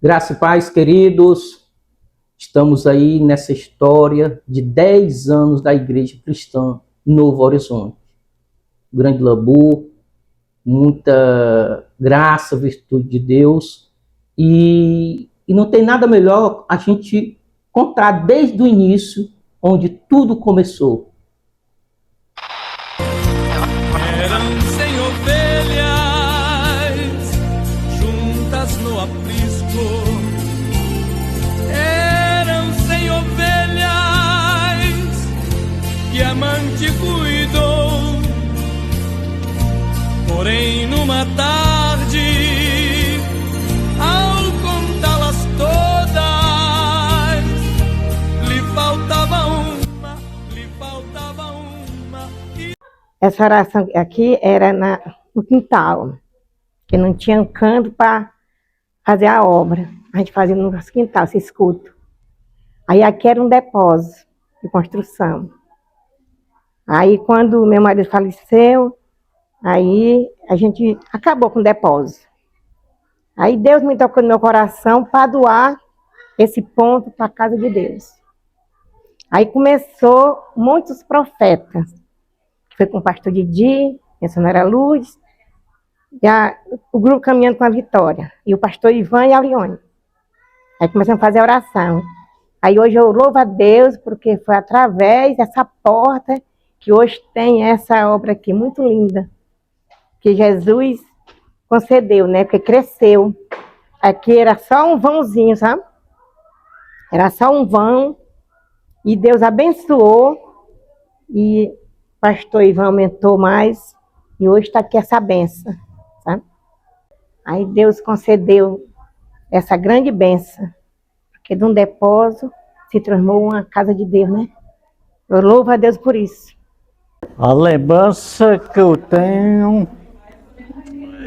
Graça e paz, queridos. Estamos aí nessa história de 10 anos da Igreja Cristã Novo Horizonte. Grande labor, muita graça, virtude de Deus. E não tem nada melhor a gente contar desde o início, onde tudo começou. Eram 100 ovelhas juntas no aprisco. Eram 100 ovelhas que a mãe te cuidou. Porém, numa tarde, ao contá-las todas, lhe faltava uma. Essa oração aqui era no quintal, que não tinha um canto para fazer a obra. A gente fazia no nosso quintal, esse escudo. Aí aqui era um depósito de construção. Aí quando meu marido faleceu, aí a gente acabou com o depósito. Aí Deus me tocou no meu coração para doar esse ponto para a casa de Deus. Aí começou muitos profetas. Foi com o pastor Didi, missionária Luz, e o grupo Caminhando com a Vitória, e o pastor Ivan e a Leone. Aí começamos a fazer a oração. Aí hoje eu louvo a Deus, porque foi através dessa porta que hoje tem essa obra aqui, muito linda, que Jesus concedeu, né? Porque cresceu. Aqui era só um vãozinho, sabe? Era só um vão, e Deus abençoou, e pastor Ivan aumentou mais, e hoje está aqui essa benção, sabe? Aí Deus concedeu essa grande benção, porque de um depósito se transformou uma casa de Deus, né? Eu louvo a Deus por isso. A lembrança que eu tenho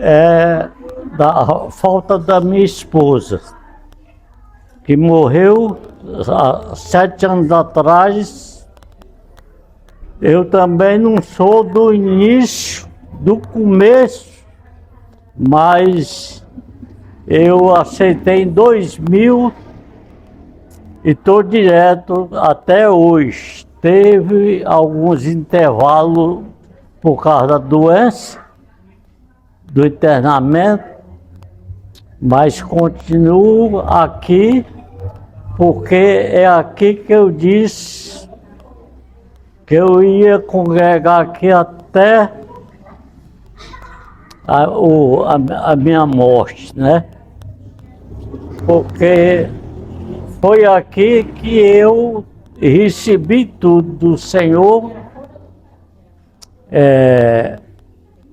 é da falta da minha esposa, que morreu há 7 anos atrás. Eu também não sou do início, do começo, mas eu aceitei em 2000 e estou direto até hoje. Teve alguns intervalos por causa da doença, do internamento, mas continuo aqui, porque é aqui que eu disse que eu ia congregar aqui até a minha morte, né? Porque foi aqui que eu recebi tudo do Senhor.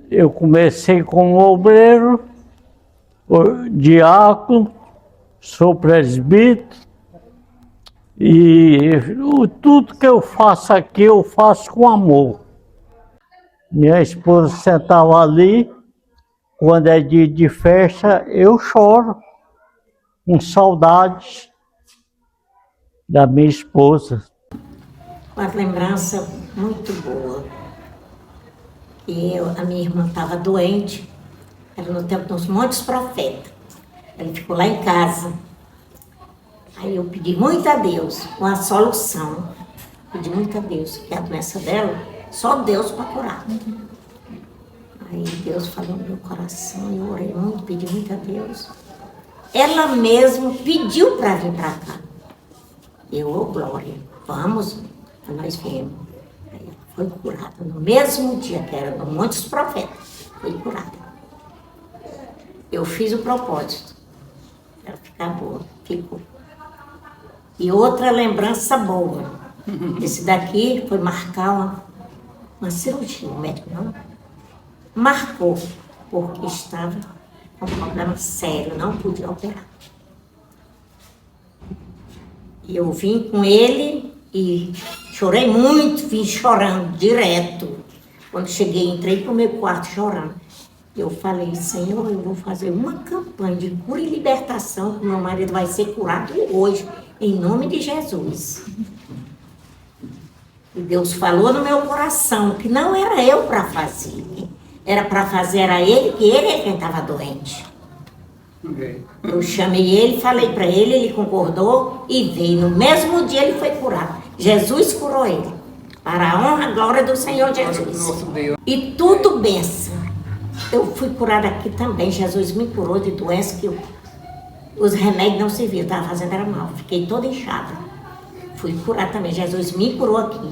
Eu comecei como obreiro, diácono, sou presbítero, e tudo que eu faço aqui, eu faço com amor. Minha esposa sentava ali, quando é dia de festa, eu choro, com saudade da minha esposa. Uma lembrança muito boa. A minha irmã estava doente, era no tempo dos Montes Profetas. Ela ficou lá em casa. Aí eu pedi muito a Deus uma solução. Pedi muito a Deus, que a doença dela, só Deus para curar. Aí Deus falou no meu coração, eu orei muito, pedi muito a Deus. Ela mesma pediu para vir para cá. Eu, glória, vamos, nós viemos. Aí ela foi curada no mesmo dia, que era no Monte dos Profetas, foi curada. Eu fiz o propósito, ela ficar boa, ficou. E outra lembrança boa, esse daqui foi marcar uma cirurgia, o médico não marcou, porque estava com um problema sério, não podia operar. E eu vim com ele e chorei muito, vim chorando direto. Quando cheguei, entrei para o meu quarto chorando. Eu falei, Senhor, eu vou fazer uma campanha de cura e libertação, que meu marido vai ser curado hoje, em nome de Jesus. E Deus falou no meu coração que não era eu para fazer, era para fazer a ele, que ele é quem estava doente. Eu chamei ele, falei para ele, ele concordou e veio. No mesmo dia ele foi curado. Jesus curou ele. Para a honra e glória do Senhor Jesus. E tudo benção. Eu fui curada aqui também. Jesus me curou de doença que os remédios não serviam. Estava fazendo era mal. Fiquei toda inchada. Fui curada também. Jesus me curou aqui.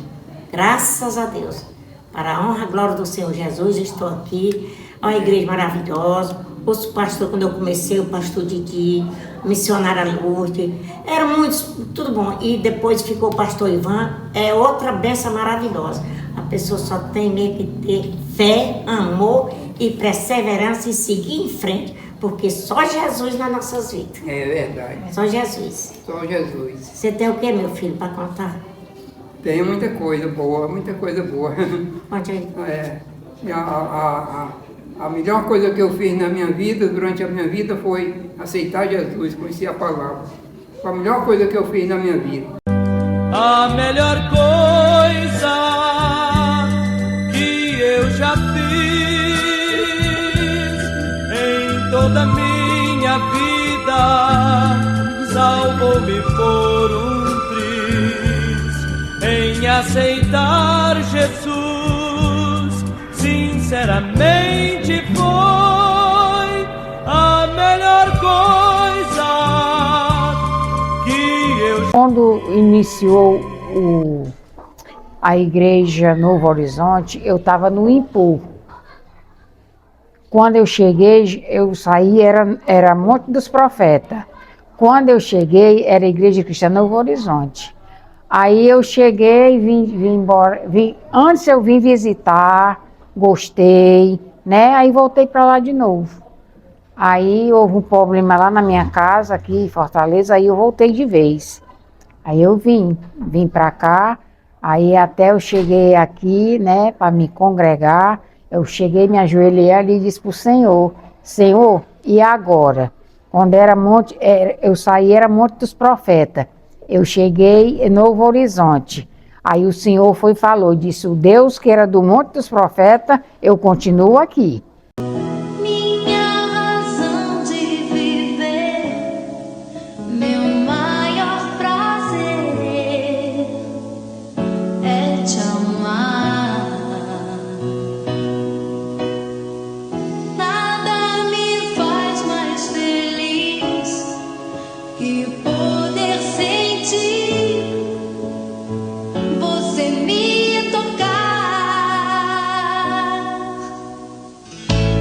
Graças a Deus. Para a honra e glória do Senhor Jesus, estou aqui. Uma igreja maravilhosa. Os pastores, quando eu comecei, o pastor Didi, a missionária Lourdes, eram muitos, tudo bom. E depois ficou o pastor Ivan, é outra bênção maravilhosa. A pessoa só tem mesmo que ter fé, amor e perseverança e seguir em frente, porque só Jesus nas nossas vidas. É verdade. Só Jesus. Só Jesus. Você tem o que, meu filho, para contar? Tem muita coisa boa, muita coisa boa. Conte aí. A melhor coisa que eu fiz na minha vida, durante a minha vida, foi aceitar Jesus, conhecer a palavra. Foi a melhor coisa que eu fiz na minha vida. A melhor coisa que eu já fiz em toda a minha vida, salvou-me por um triz em aceitar Jesus. Sinceramente foi a melhor coisa que eu... Quando iniciou a igreja Novo Horizonte, eu estava no Impu. Quando eu cheguei, eu saí, era Monte dos Profetas. Quando eu cheguei, era a Igreja Cristã Novo Horizonte. Aí eu cheguei, vim embora. Antes eu vim visitar, gostei, né? Aí voltei para lá de novo. Aí houve um problema lá na minha casa, aqui em Fortaleza, aí eu voltei de vez. Aí eu vim para cá, aí até eu cheguei aqui, né, para me congregar. Eu cheguei, me ajoelhei ali e disse para o Senhor, Senhor, e agora? Quando era eu saí, era Monte dos Profetas. Eu cheguei em Novo Horizonte. Aí o Senhor foi e falou, disse, o Deus que era do Monte dos Profetas, eu continuo aqui. Minha razão de viver, meu maior prazer é te amar. Nada me faz mais feliz que poder sentir você me tocar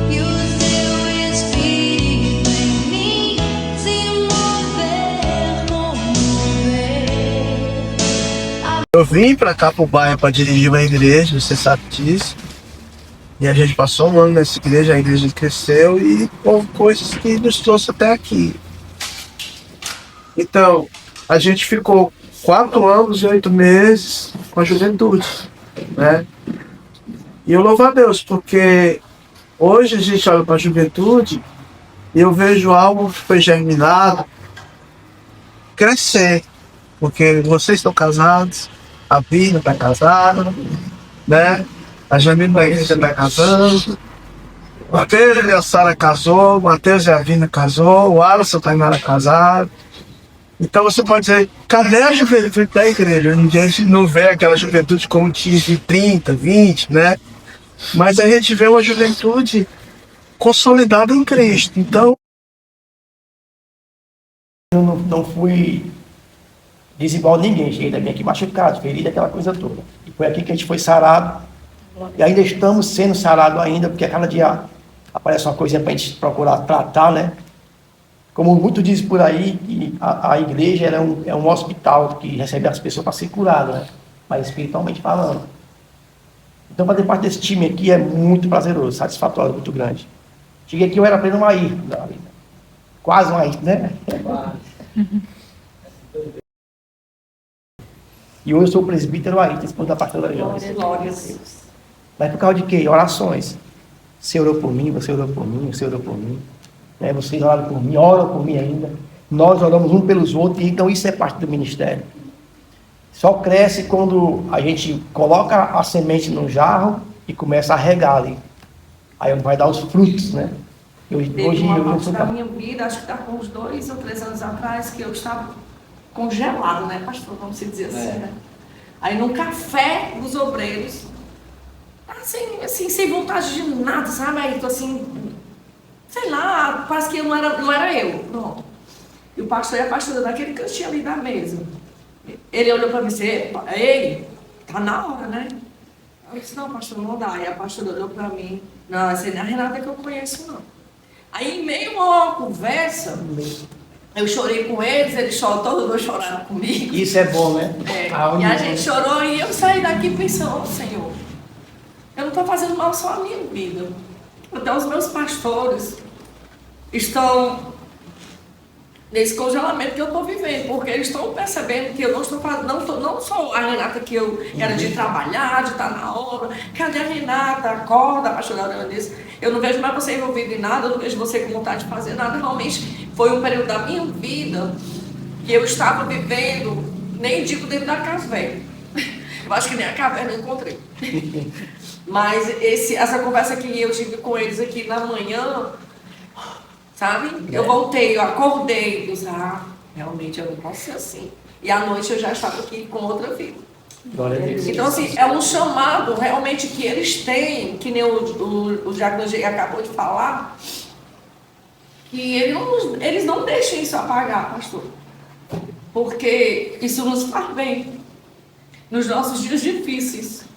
e o seu espírito em mim se mover, mover. Eu vim pra cá pro bairro pra dirigir uma igreja, você sabe disso. E a gente passou um ano nessa igreja, a igreja cresceu e houve coisas que nos trouxe até aqui. Então, a gente ficou 4 anos e 8 meses com a juventude, né? E eu louvo a Deus, porque hoje a gente olha para a juventude e eu vejo algo que foi germinado crescer, porque vocês estão casados, a Vina está casada, né? A Jamila da igreja está casando, o Matheus e a Sara casou, o Matheus e a Vina casou, o Alisson está casado. Então você pode dizer, cadê a juventude da igreja? A gente não vê aquela juventude como tinha de 30, 20, né? Mas a gente vê uma juventude consolidada em Cristo. Então, eu não fui desigual a ninguém, cheguei também aqui machucado, ferido, aquela coisa toda. E foi aqui que a gente foi sarado. E ainda estamos sendo sarados ainda, porque a cada dia aparece uma coisa para a gente procurar tratar, né? Como muito diz por aí, que a igreja é um hospital que recebe as pessoas para ser curado, né? Mas espiritualmente falando. Então, fazer parte desse time aqui é muito prazeroso, satisfatório, muito grande. Cheguei aqui, eu era pleno Maí, quase Maí, né? E hoje eu sou o presbítero aí, esposo da pastora Jones. Glória a Deus. Mas por causa de quê? Orações. Você orou por mim, você orou por mim, você orou por mim. Né? Vocês oraram por mim, oram por mim ainda. Nós oramos uns pelos outros, então isso é parte do ministério. Só cresce quando a gente coloca a semente no jarro e começa a regar ali. Aí vai dar os frutos, né? Hoje Teve uma eu parte sou da pai. minha vida, acho que está com uns 2 ou 3 anos atrás, que eu estava congelado, né, pastor? Vamos dizer assim, né? Aí no café dos obreiros, assim, sem vontade de nada, sabe? Aí tô assim, sei lá, parece que eu não era eu. Pronto. E o pastor e a pastora daquele cantinho ali da mesa. Ele olhou para mim e disse, ei, tá na hora, né? Eu disse, não, pastor, não dá. Aí a pastora olhou para mim, não, essa não é a Renata que eu conheço, não. Aí, em meio a uma conversa, eu chorei com eles choraram, todos dois choraram comigo. Isso é bom, né? E a gente chorou e eu saí daqui pensando, Senhor, eu não estou fazendo mal só à minha vida. Até os meus pastores estão nesse congelamento que eu estou vivendo, porque eles estão percebendo que eu não estou fazendo, não sou a Renata que eu era de trabalhar, de estar na obra. Cadê a Renata? Acorda, a pastora Aurélio disse, eu não vejo mais você envolvido em nada, eu não vejo você com vontade de fazer nada. Realmente foi um período da minha vida que eu estava vivendo, nem digo dentro da casa velha. Eu acho que nem a caverna eu encontrei. Mas essa conversa que eu tive com eles aqui na manhã, sabe? Eu voltei, eu acordei, eu disse, realmente eu não posso ser assim. E à noite eu já estava aqui com outra vida. Glória a Deus. Então, assim, é um chamado realmente que eles têm, que nem o Diácono G acabou de falar, que eles não deixam isso apagar, pastor. Porque isso nos faz bem nos nossos dias difíceis.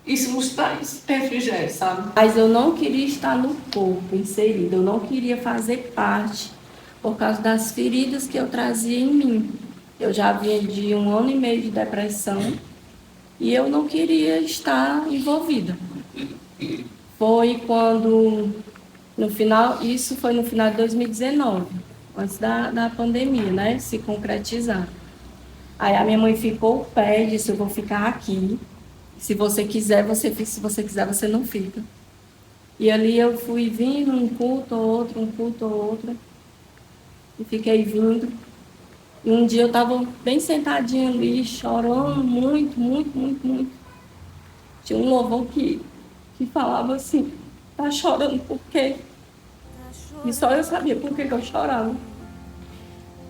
Isso nos traz refrigério, sabe? Mas eu não queria estar no corpo inserida, eu não queria fazer parte por causa das feridas que eu trazia em mim. Eu já vinha de 1 ano e meio de depressão e eu não queria estar envolvida. Foi quando, isso foi no final de 2019, antes da pandemia, né, se concretizar. Aí a minha mãe ficou o pé e disse, eu vou ficar aqui. Se você quiser, você fica. Se você quiser, você não fica. E ali eu fui vindo, um culto ou outro. E fiquei vindo. E um dia eu estava bem sentadinha ali, chorando muito. Tinha um louvor que falava assim, tá chorando por quê? E só eu sabia por que eu chorava.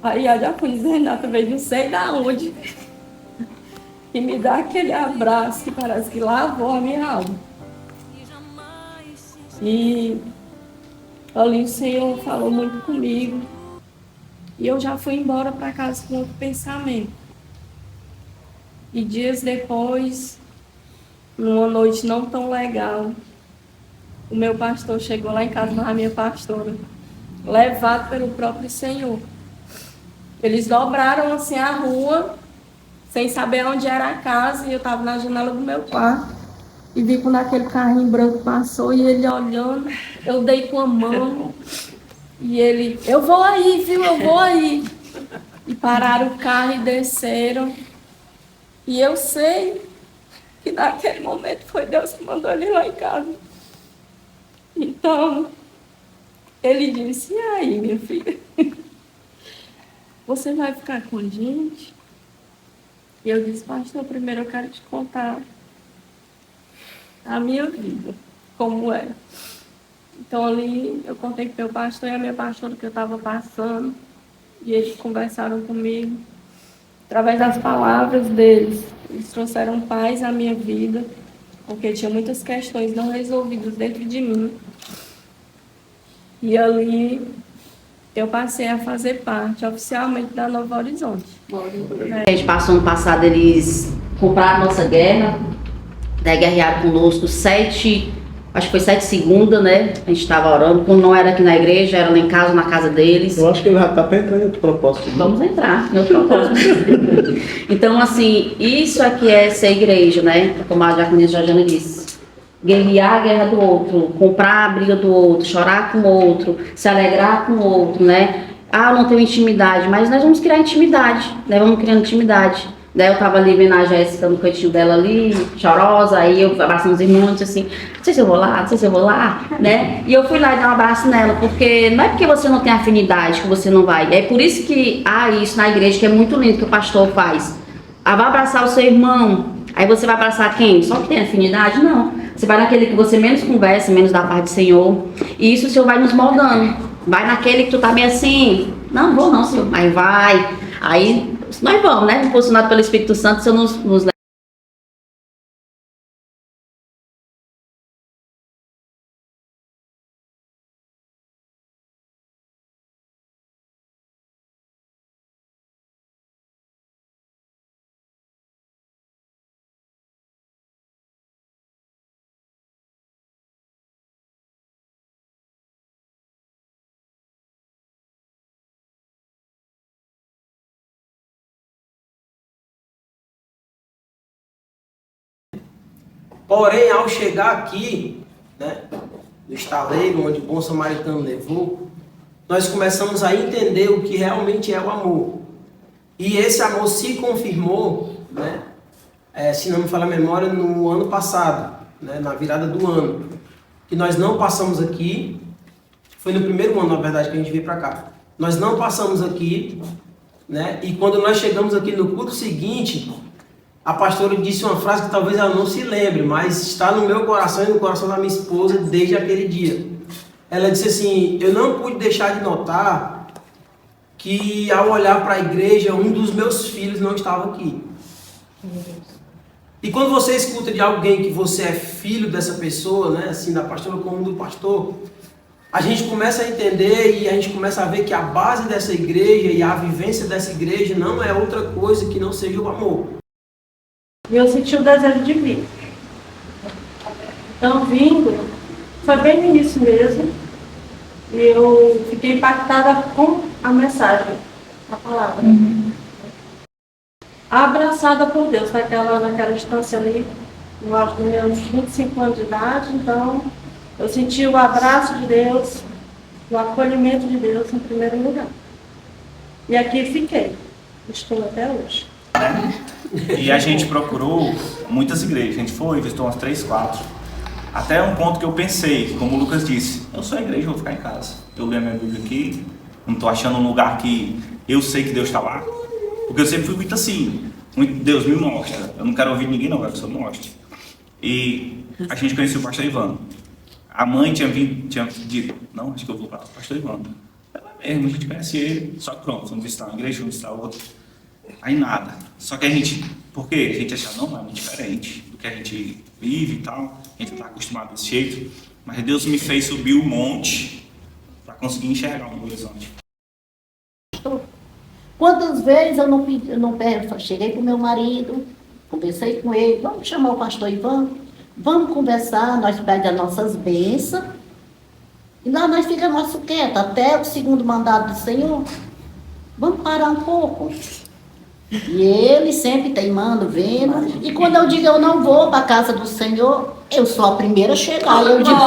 Aí a diaconisa Renata veio, não sei da onde, e me dá aquele abraço que parece que lavou a minha alma. E ali o Senhor falou muito comigo. E eu já fui embora para casa com outro pensamento. E dias depois, numa noite não tão legal, o meu pastor chegou lá em casa, mas a minha pastora, levado pelo próprio Senhor. Eles dobraram assim a rua, sem saber onde era a casa, e eu estava na janela do meu quarto, e vi quando aquele carrinho branco passou, e ele olhando, eu dei com a mão, e ele, eu vou aí, viu, eu vou aí. E pararam o carro e desceram, e eu sei que naquele momento foi Deus que mandou ele lá em casa. Então, ele disse, e aí, minha filha, você vai ficar com a gente? E eu disse, pastor, primeiro eu quero te contar a minha vida, como é. Então ali eu contei para o meu pastor e a minha pastora que eu estava passando, e eles conversaram comigo. Através das palavras deles, eles trouxeram paz à minha vida, porque tinha muitas questões não resolvidas dentro de mim. E ali eu passei a fazer parte oficialmente da Novo Horizonte. A gente passou ano passado, eles compraram nossa guerra, guerrearam conosco acho que foi 7 segunda, né? A gente estava orando, quando não era aqui na igreja, era lá em casa, na casa deles. Eu acho que ele já está entrando em outro propósito. Vamos entrar em outro propósito. Então, assim, isso aqui é ser igreja, né? Como a diaconisa Georgiana disse. Guerrear a guerra do outro, comprar a briga do outro, chorar com o outro, se alegrar com o outro, né? Eu não tenho intimidade, mas nós vamos criar intimidade, né? Vamos criando intimidade. Daí eu tava ali vendo a Jéssica no cantinho dela ali, chorosa, aí eu abracei os irmãos, assim, não sei se eu vou lá, né? E eu fui lá e dar um abraço nela, porque não é porque você não tem afinidade que você não vai. É por isso que há isso na igreja, que é muito lindo que o pastor faz. Vai abraçar o seu irmão, aí você vai abraçar quem? Só que tem afinidade? Não. Você vai naquele que você menos conversa, menos dá paz do Senhor. E isso o Senhor vai nos moldando. Vai naquele que tu tá meio assim, não vou não, Senhor, mas vai. Aí nós vamos, né? Impulsionado pelo Espírito Santo, o Senhor nos leva. Porém, ao chegar aqui, né, no estaleiro onde o bom samaritano levou, nós começamos a entender o que realmente é o amor. E esse amor se confirmou, né, se não me falha a memória, no ano passado, né, na virada do ano. Que nós não passamos aqui, foi no primeiro ano, na verdade, que a gente veio para cá. Nós não passamos aqui, né, e quando nós chegamos aqui no culto seguinte, a pastora disse uma frase que talvez ela não se lembre, mas está no meu coração e no coração da minha esposa desde aquele dia. Ela disse assim, eu não pude deixar de notar que ao olhar para a igreja, um dos meus filhos não estava aqui. E quando você escuta de alguém que você é filho dessa pessoa, né, assim, da pastora como do pastor, a gente começa a entender e a gente começa a ver que a base dessa igreja e a vivência dessa igreja não é outra coisa que não seja o amor. E eu senti o desejo de vir. Então, vindo, foi bem no início mesmo, e eu fiquei impactada com a mensagem, a palavra. Abraçada por Deus, naquela distância ali, eu acho que meus 25 anos de idade, então eu senti o abraço de Deus, o acolhimento de Deus em primeiro lugar. E aqui fiquei, estou até hoje. E a gente procurou muitas igrejas, a gente foi, visitou umas 3, 4. Até um ponto que eu pensei, como o Lucas disse, eu sou a igreja, eu vou ficar em casa. Eu leio a minha Bíblia aqui, não estou achando um lugar que eu sei que Deus está lá. Porque eu sempre fui muito assim, muito, Deus me mostra. Eu não quero ouvir ninguém não, eu quero que o Senhor mostre. E a gente conheceu o pastor Ivan. A mãe tinha dito, não, acho que eu vou para o pastor Ivan. Ela mesmo, a gente conhece ele, só que pronto, vamos visitar uma igreja, vamos visitar outra. Aí nada. Só que a gente, por quê? A gente achava, não, é muito diferente do que a gente vive e tal. A gente não está acostumado desse jeito. Mas Deus me fez subir o monte para conseguir enxergar o horizonte. Quantas vezes eu não cheguei para o meu marido, conversei com ele, vamos chamar o pastor Ivan, vamos conversar, nós pedimos as nossas bênçãos, e lá nós ficamos quietos, até o segundo mandado do Senhor. Vamos parar um pouco. E ele sempre teimando, vendo. E quando eu digo eu não vou para a casa do Senhor, eu sou a primeira a chegar. Eu digo,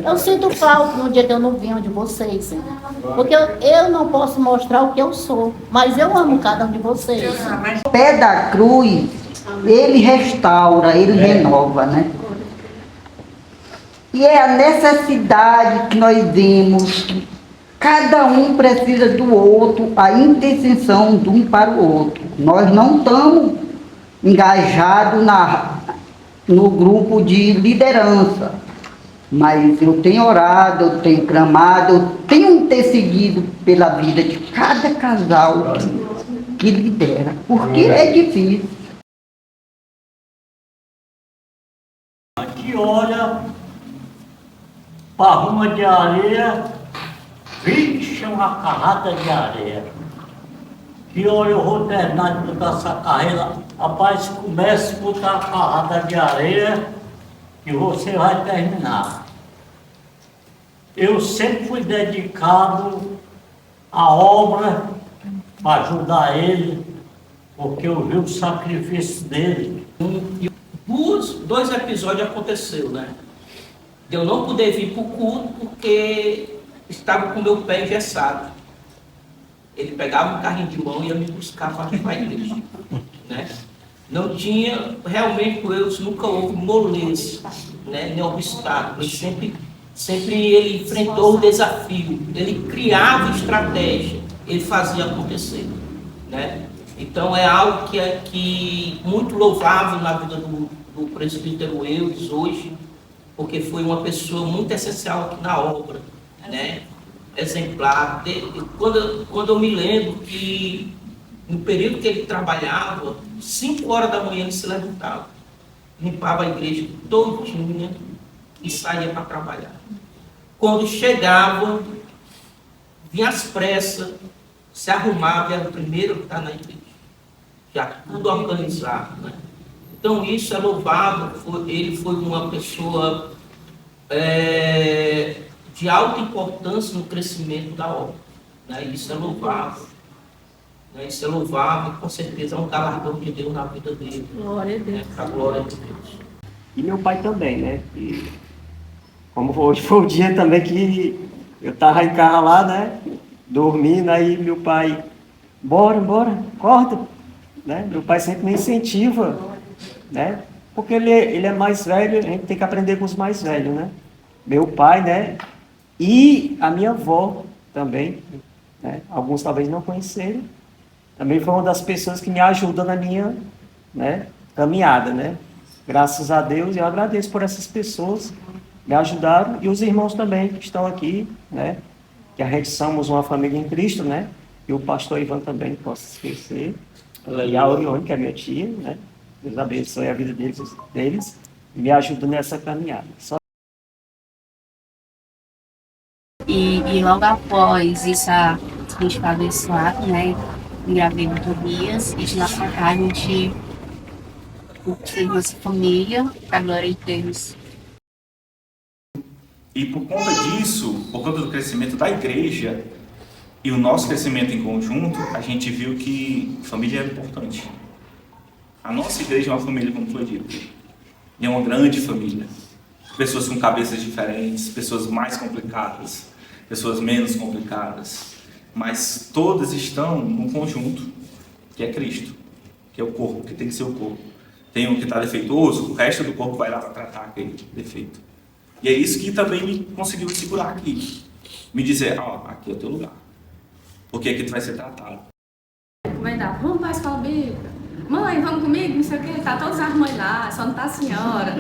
eu sinto falta no dia que eu não vim onde vocês, Senhor. Porque eu não posso mostrar o que eu sou, mas eu amo cada um de vocês. O pé da cruz, ele restaura, ele renova, né? E é a necessidade que nós vemos. Cada um precisa do outro, a intercessão de um para o outro. Nós não estamos engajados no grupo de liderança, mas eu tenho orado, eu tenho clamado, eu tenho intercedido pela vida de cada casal que lidera, porque é difícil. Aqui olha para a ruma de areia, vixe, uma carrada de areia. Que olha, eu vou terminar de botar essa carreira. Rapaz, comece a botar a carrada de areia que você vai terminar. Eu sempre fui dedicado à obra para ajudar ele, porque eu vi o sacrifício dele. Dois episódios aconteceu, né? De eu não poder vir para o culto porque estava com o meu pé engessado. Ele pegava um carrinho de mão e ia me buscar para a igreja, né? Não tinha, realmente, com eles nunca houve moleza, né? Nem obstáculo. Sempre ele enfrentou o desafio, ele criava estratégia, ele fazia acontecer, né? Então é algo que muito louvável na vida do presbítero Eudes hoje, porque foi uma pessoa muito essencial aqui na obra, né? Exemplar. Quando eu me lembro que no período que ele trabalhava, 5 horas da manhã ele se levantava, limpava a igreja todinha e saía para trabalhar. Quando chegava, vinha às pressas, se arrumava e era o primeiro que está na igreja. Já tudo organizado, né? Então isso é louvável. Ele foi uma pessoa de alta importância no crescimento da obra, né? Isso é louvável, né? Isso é louvável, com certeza é um galardão de Deus na vida dele. Glória a Deus. Né? Para a glória de Deus. E meu pai também, né? E como hoje foi o dia também que eu estava em casa lá, né? Dormindo, aí meu pai, bora, acorda. Né? Meu pai sempre me incentiva, né? Porque ele é mais velho, a gente tem que aprender com os mais velhos, né? Meu pai, né? E a minha avó também, né? Alguns talvez não conheceram. Também foi uma das pessoas que me ajudou na minha, né, caminhada, né? Graças a Deus, eu agradeço por essas pessoas que me ajudaram e os irmãos também que estão aqui, né? Que a gente somos uma família em Cristo, né? E o pastor Ivan também, não posso esquecer. E a Orione, que é minha tia, né? Deus abençoe a vida deles e me ajuda nessa caminhada. E logo após isso, a gente foi abençoado, né? Engravidei do Tobias e de lá pra cá a gente teve nossa família, pra glória de Deus. E por conta disso, por conta do crescimento da igreja e o nosso crescimento em conjunto, a gente viu que família é importante. A nossa igreja é uma família, como foi dito. E é uma grande família. Pessoas com cabeças diferentes, pessoas mais complicadas, pessoas menos complicadas. Mas todas estão num conjunto, que é Cristo, que é o corpo, que tem que ser o corpo. Tem um que está defeituoso, o resto do corpo vai lá para tratar aquele defeito. E é isso que também me conseguiu segurar aqui. Me dizer, aqui é o teu lugar. Porque aqui tu vai ser tratado. Vai dar, vamos para a escola bíblica. Mãe, vamos comigo, não sei o quê. Tá todas as mães lá, só não tá a senhora.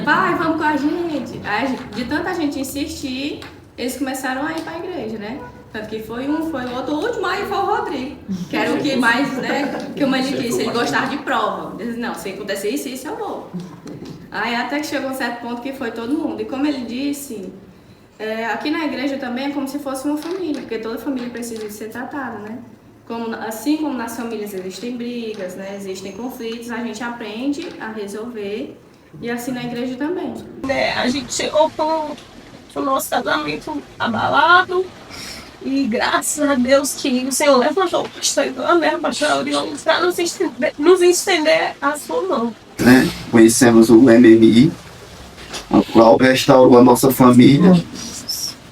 Pai, vamos com a gente. Aí, de tanta gente insistir, eles começaram a ir para a igreja, né? Tanto que foi um, foi o outro, o último aí foi o Rodrigo. Que era o que mais, né? Que o mãe disse, ele gostava de prova. Ele disse, não, se acontecer isso eu vou. Aí até que chegou um certo ponto que foi todo mundo. E como ele disse, aqui na igreja também é como se fosse uma família, porque toda família precisa de ser tratada, né? Assim como nas famílias existem brigas, né? Existem conflitos, a gente aprende a resolver e assim na igreja também. A gente chegou com o nosso casamento abalado e graças a Deus que o Senhor levantou o pastor Ivan, né? O pastor Aurione, para nos estender a sua mão. Né? Conhecemos o MMI, o qual restaurou a nossa família,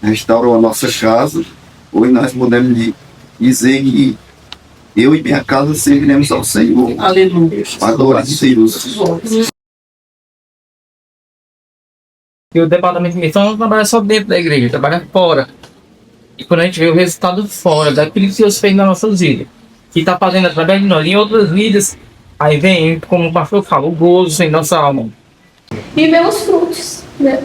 restaurou a nossa casa. Hoje nós podemos dizer que eu e minha casa serviremos ao Senhor. Aleluia. Para a glória de Deus. E o departamento de missão não trabalha só dentro da igreja, trabalha fora. E quando a gente vê o resultado fora, daquilo que Deus fez nas nossas vidas, que está fazendo através de nós em outras vidas, aí vem, como o pastor fala, o gozo em nossa alma. E ver os frutos, né?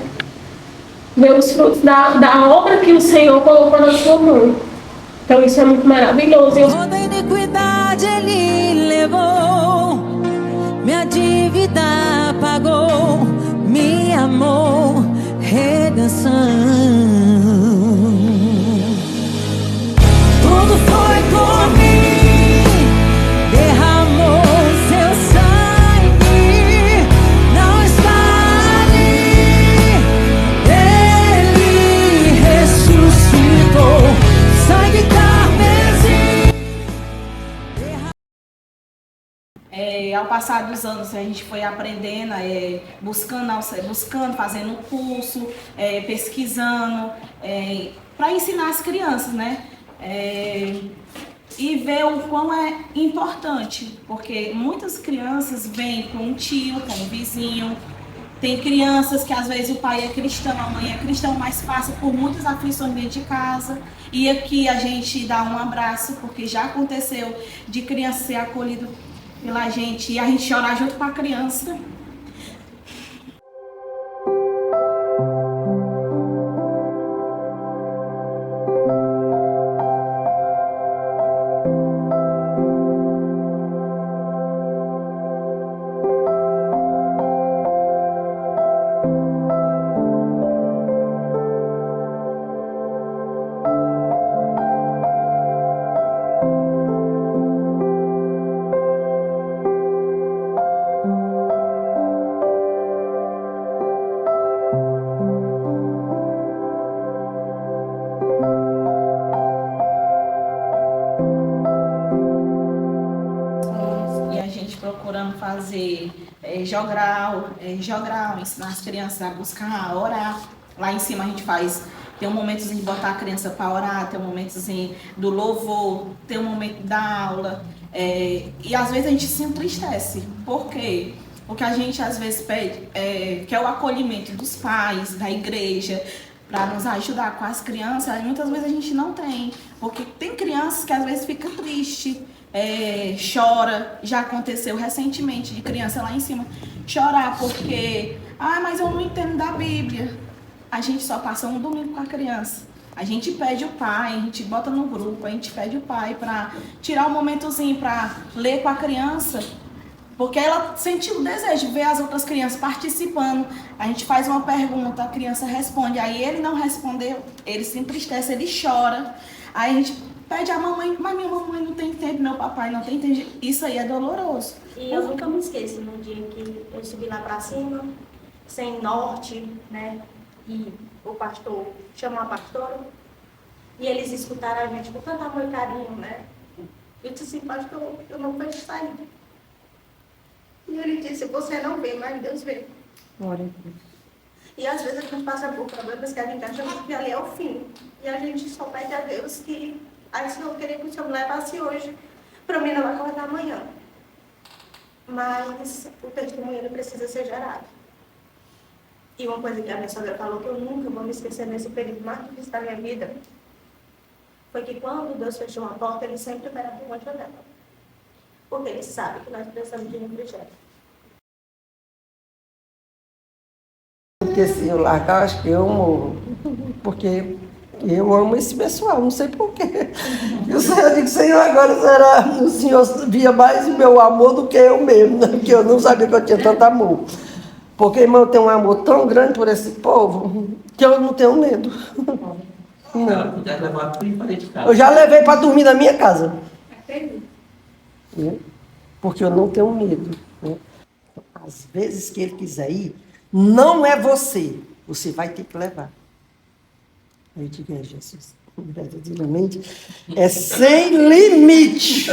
Ver os frutos da obra que o Senhor colocou na sua mão. Então isso é muito maravilhoso. Toda iniquidade Ele levou, minha dívida pagou, me amou, redenção. Tudo foi por mim, derramou seu sangue, não está ali, Ele ressuscitou, sangue carmesim. Ao passar dos anos, a gente foi aprendendo, buscando, fazendo curso, pesquisando, para ensinar as crianças, né? E ver o quão é importante, porque muitas crianças vêm com um tio, com um vizinho, Tem crianças que às vezes o pai é cristão, a mãe é cristã, mas passa por muitas aflições dentro de casa. E aqui a gente dá um abraço, porque já aconteceu de criança ser acolhido pela gente e a gente chorar junto com a criança. Procurando fazer jogral, ensinar as crianças a buscar, a orar. Lá em cima a gente tem um momentozinho de botar a criança para orar, tem um momentozinho do louvor, tem um momento da aula. E às vezes a gente se entristece. Por quê? Porque a gente às vezes pede, que é o acolhimento dos pais, da igreja, para nos ajudar com as crianças, e muitas vezes a gente não tem. Porque tem crianças que às vezes ficam tristes, chora. Já aconteceu recentemente de criança lá em cima chorar porque mas eu não entendo da Bíblia. A gente só passa um domingo com a criança, a gente pede o pai, a gente bota no grupo, a gente pede o pai para tirar um momentozinho para ler com a criança, porque ela sentiu o desejo de ver as outras crianças participando. A gente faz uma pergunta, a criança responde, aí ele não respondeu, ele se entristece, ele chora, aí a gente pede a mamãe, mas minha mamãe não tem tempo, meu papai não tem tempo. Isso aí é doloroso. E eu nunca me esqueço no dia que eu subi lá pra cima, sem norte, né? E o pastor chamou a pastora e eles escutaram a gente com tanto amor e carinho, né? Eu disse assim, pastor, eu não vejo saída. E ele disse, você não vê, mas Deus vê. Glória a Deus. E às vezes a gente passa por problemas que a gente acha que ali é o fim. E a gente só pede a Deus que se não queria que o Senhor me levasse hoje, para mim não vai acordar amanhã. Mas o testemunho ele precisa ser gerado. E uma coisa que a minha sogra falou que eu nunca vou me esquecer nesse período mais difícil da minha vida, foi que quando Deus fechou uma porta, Ele sempre abre uma janela. Porque Ele sabe que nós precisamos de refrigério. Porque se eu largar, acho que eu morro. Porque eu amo esse pessoal, não sei porquê. Eu digo, Senhor, agora será o Senhor via mais o meu amor do que eu mesmo, né? Porque eu não sabia que eu tinha tanto amor. Porque, irmão, eu tenho um amor tão grande por esse povo que eu não tenho medo. Não. Eu já levei para dormir na minha casa. Porque eu não tenho medo. Às vezes que ele quiser ir, não é você. Você vai ter que levar. Aí eu digo, Jesus, verdadeiramente, é sem limite.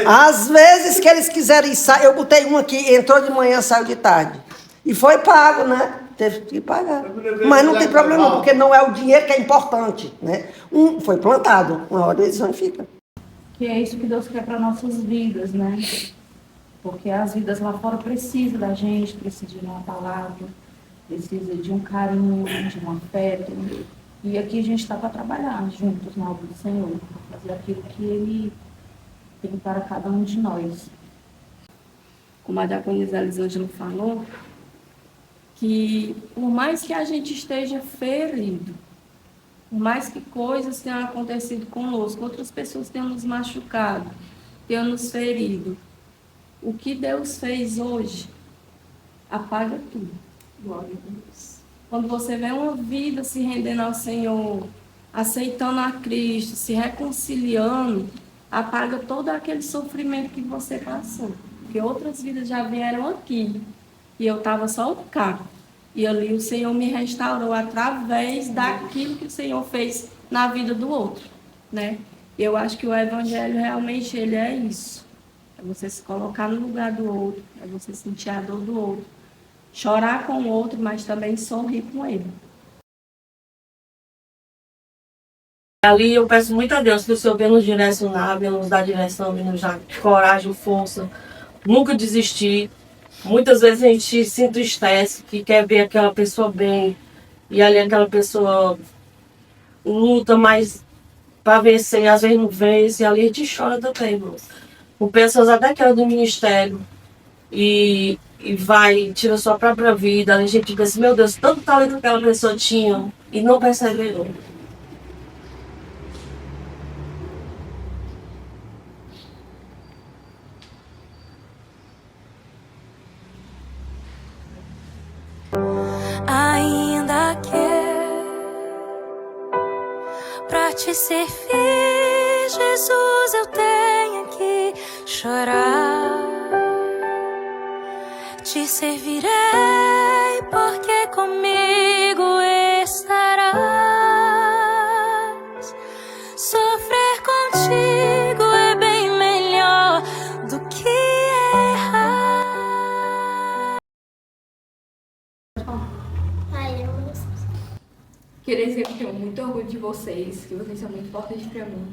Às vezes que eles quiserem sair, eu botei um aqui, entrou de manhã, saiu de tarde. E foi pago, né? Teve que pagar. Mas não tem problema não, porque não é o dinheiro que é importante, né? Foi plantado, uma hora eles vão ficar. Que é isso que Deus quer para nossas vidas, né? Porque as vidas lá fora precisam da gente, precisam de uma palavra, precisam de um carinho, de um afeto. E aqui a gente está para trabalhar juntos na obra do Senhor, para fazer aquilo que Ele tem para cada um de nós. Como a diaconisa Elisângela falou, que por mais que a gente esteja ferido, por mais que coisas tenham acontecido conosco, outras pessoas tenham nos machucado, tenham nos ferido, o que Deus fez hoje apaga tudo. Glória a Deus. Quando você vê uma vida se rendendo ao Senhor, aceitando a Cristo, se reconciliando, apaga todo aquele sofrimento que você passou. Porque outras vidas já vieram aqui e eu estava só cá. E ali o Senhor me restaurou através daquilo que o Senhor fez na vida do outro, né? Eu acho que o Evangelho realmente ele é isso. É você se colocar no lugar do outro, é você sentir a dor do outro. Chorar com o outro, mas também sorrir com ele. Ali eu peço muito a Deus que o Senhor venha nos direcionar, venha nos dar direção, venha nos dar coragem, força, nunca desistir, Muitas vezes a gente se entristece, que quer ver aquela pessoa bem, e ali aquela pessoa luta mais para vencer, às vezes não vence, e ali a gente chora também, irmão. Com pessoas até que eram do ministério, e vai, tira sua própria vida, a gente pensa, meu Deus, tanto talento que aquela pessoa tinha, e não perseverou. Ainda quer pra te servir, Jesus, eu tenho que chorar. Te servirei porque comigo estarás. Sofrer contigo é bem melhor do que errar. Queria dizer que eu tenho muito orgulho de vocês, que vocês são muito importantes para mim.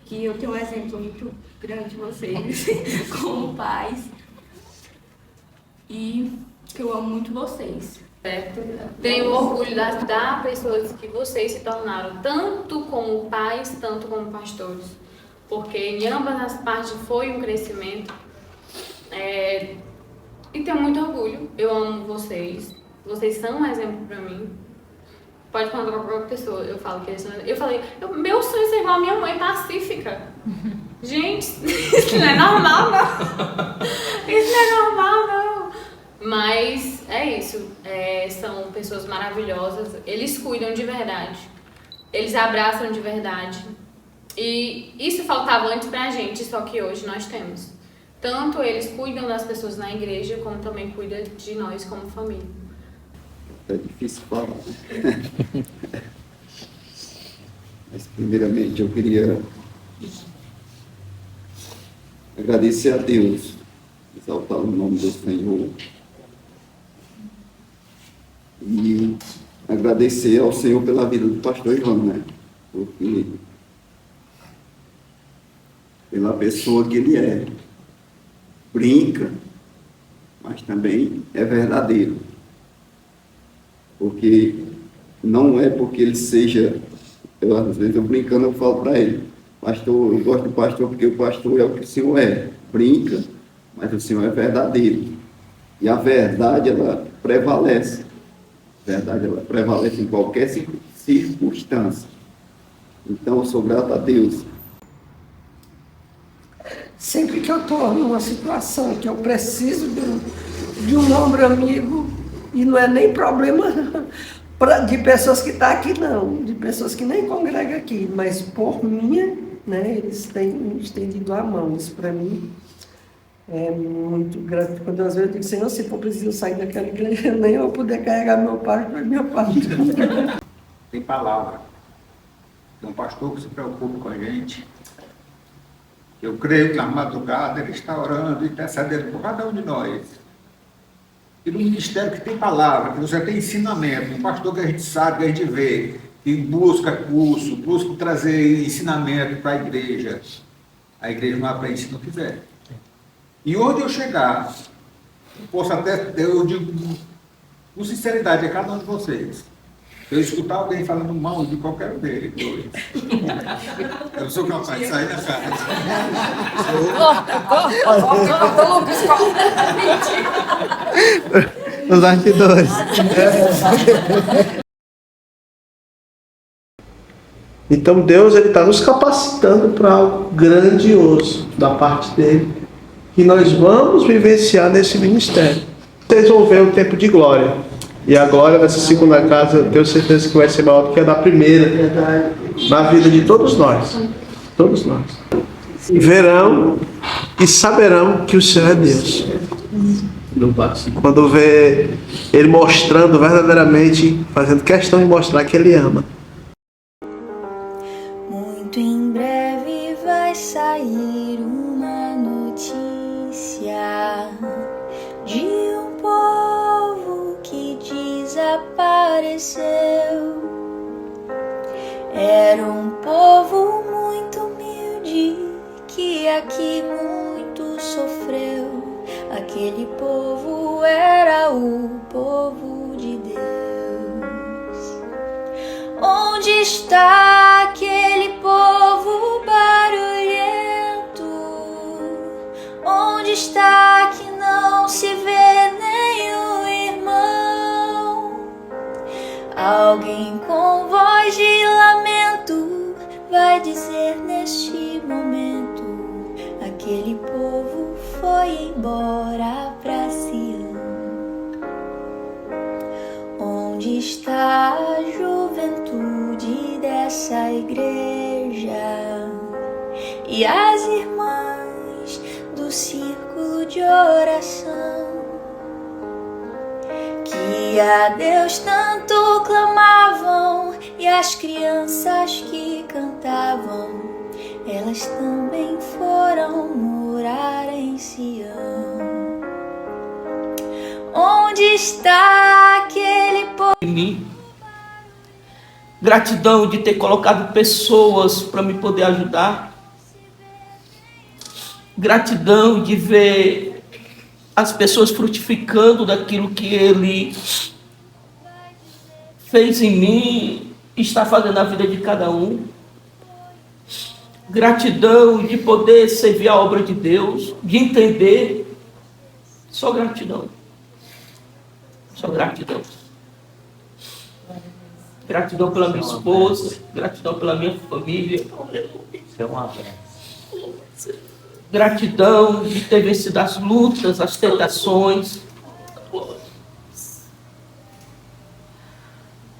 Que eu tenho um exemplo muito grande de vocês, como pais. E que eu amo muito vocês. Certo? Tenho orgulho das pessoas que vocês se tornaram, tanto como pais, tanto como pastores. Porque em ambas as partes foi um crescimento. E tenho muito orgulho. Eu amo vocês. Vocês são um exemplo para mim. Pode falar com qualquer pessoa, eu falo que eles são... Eu falei, meu sonho é ser igual a minha mãe, pacífica. Gente, isso não é normal, não. Isso não é normal, não. Mas é isso. São pessoas maravilhosas. Eles cuidam de verdade. Eles abraçam de verdade. E isso faltava antes pra gente, só que hoje nós temos. Tanto eles cuidam das pessoas na igreja, como também cuidam de nós como família. É difícil falar. Mas primeiramente eu queria agradecer a Deus, exaltar o nome do Senhor e agradecer ao Senhor pela vida do pastor Ivan, né? Porque pela pessoa que ele é, brinca, mas também é verdadeiro. Porque não é porque ele seja, às vezes eu brincando, eu falo para ele, pastor, eu gosto do pastor porque o pastor é o que o Senhor é, brinca, mas o Senhor é verdadeiro. E a verdade, ela prevalece. A verdade, ela prevalece em qualquer circunstância. Então, eu sou grato a Deus. Sempre que eu estou numa situação que eu preciso de um ombro amigo, e não é nem problema de pessoas que estão aqui, não, de pessoas que nem congregam aqui, mas por minha, né, eles têm estendido a mão. Isso para mim é muito grato. Quando às vezes eu digo, Senhor, se for preciso sair daquela igreja, nem eu poder carregar meu parto, foi minha parte. Tem palavra. Tem um pastor que se preocupa com a gente. Eu creio que na madrugada ele está orando e intercedendo por cada um de nós. E no ministério que tem palavra, que você tem ensinamento, um pastor que a gente sabe, que a gente vê, que busca curso, busca trazer ensinamento para a igreja não aprende se não quiser. E onde eu chegar, eu posso até, eu digo com sinceridade a cada um de vocês, se eu escutar alguém falando mal de qualquer um deles, eu sou capaz de sair da casa. Corta, Lucas, corta. Os bastidores. Então Deus está nos capacitando para algo grandioso da parte dele, que nós vamos vivenciar nesse ministério. Vocês vão ver um tempo de glória. E agora, nessa segunda casa, eu tenho certeza que vai ser maior do que a da primeira, na vida de todos nós. Todos nós. E verão e saberão que o Senhor é Deus. Quando vê Ele mostrando verdadeiramente, fazendo questão de mostrar que Ele ama. Muito em breve vai sair uma notícia de um povo que desapareceu. Era um povo muito humilde que aqui muito sofreu. Aquele povo era o povo de Deus. Onde está aquele povo barulhento? Onde está que não se vê nenhum irmão? Alguém com voz de lamento vai dizer neste momento: aquele povo foi embora pra Sião. Onde está a juventude dessa igreja e as irmãs do círculo de oração que a Deus tanto clamavam, e as crianças que cantavam, elas também foram morar em Sião? Onde está aquele povo? Gratidão de ter colocado pessoas para me poder ajudar. Gratidão de ver as pessoas frutificando daquilo que Ele fez em mim e está fazendo na vida de cada um. Gratidão de poder servir a obra de Deus, de entender. Só gratidão. Só gratidão. Gratidão pela minha esposa, gratidão pela minha família. Gratidão de ter vencido as lutas, as tentações.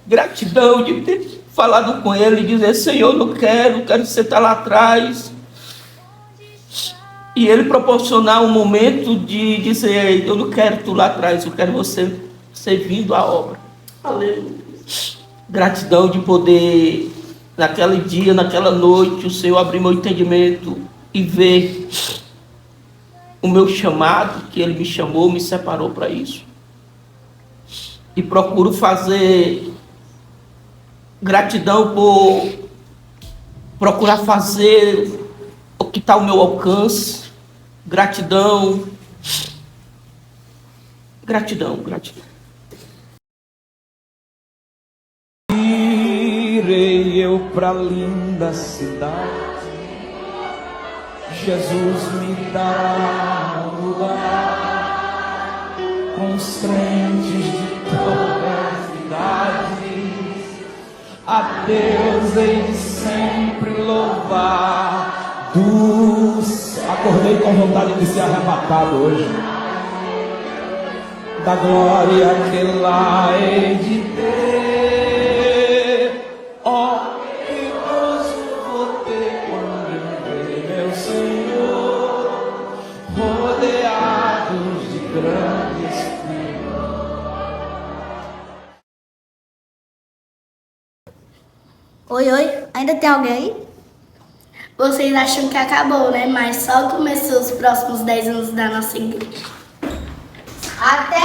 Gratidão de ter falado com Ele e dizer: Senhor, não quero que você está lá atrás. E Ele proporcionar um momento de dizer: eu não quero tu lá atrás, eu quero você servindo a obra. Aleluia. Gratidão de poder, naquele dia, naquela noite, o Senhor abrir meu entendimento e ver o meu chamado, que Ele me chamou, me separou para isso. E procuro fazer. Gratidão por procurar fazer o que está ao meu alcance. Gratidão. Gratidão, gratidão. Irei eu pra linda cidade, Jesus me dará um lugar com os crentes de todas as idades. A Deus hei de sempre louvar. Acordei com vontade de ser arrebatado hoje. Da glória que lá hei de ter. Ó, que gozo vou ter quando ver meu Senhor rodeados de grandes filhos. Oi, ainda tem alguém aí? Vocês acham que acabou, né? Mas só começou os próximos 10 anos da nossa igreja. Até